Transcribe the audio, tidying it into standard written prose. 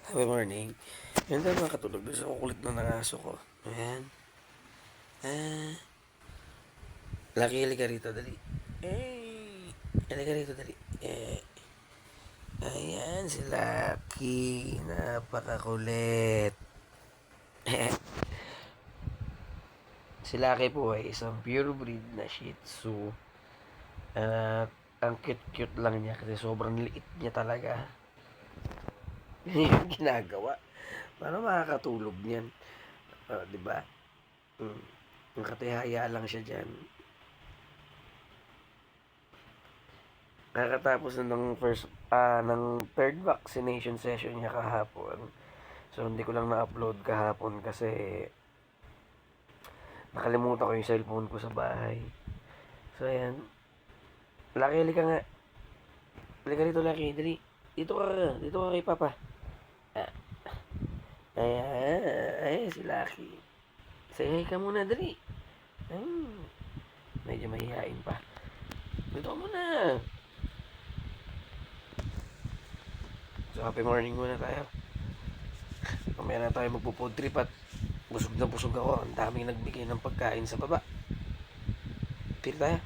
Happy morning. Yan tayo makatulog doon sa kukulit na ng aso ko. Ayan. Ah. Laki, halika rito, dali. Eh. Halika rito, dali. Ayan si Lucky. Napakakulit. Si Lucky po ay isang pure breed na Shih Tzu. At ang cute-cute lang niya kasi sobrang liit niya talaga. Yun yung ginagawa. Paano makakatulog niyan? Di ba? Mm. Nakatihaya lang siya dyan. Nakatapos na ng third vaccination session niya kahapon. So, hindi ko lang na-upload kahapon kasi nakalimutan ko yung cellphone ko sa bahay. So, ayan. Lucky, halika nga. Halika rito, Lucky. Dali. Dito ka. Dito ka kay Papa. Ah. Ayan. Ayan si Lucky. Say ka muna, dali. Medyo mahihain pa. Dito ka muna. So, happy morning muna tayo. Mamaya na tayo magpo-food trip at busog na busog ako. Ang daming nagbigay ng pagkain sa baba. Pili tayo.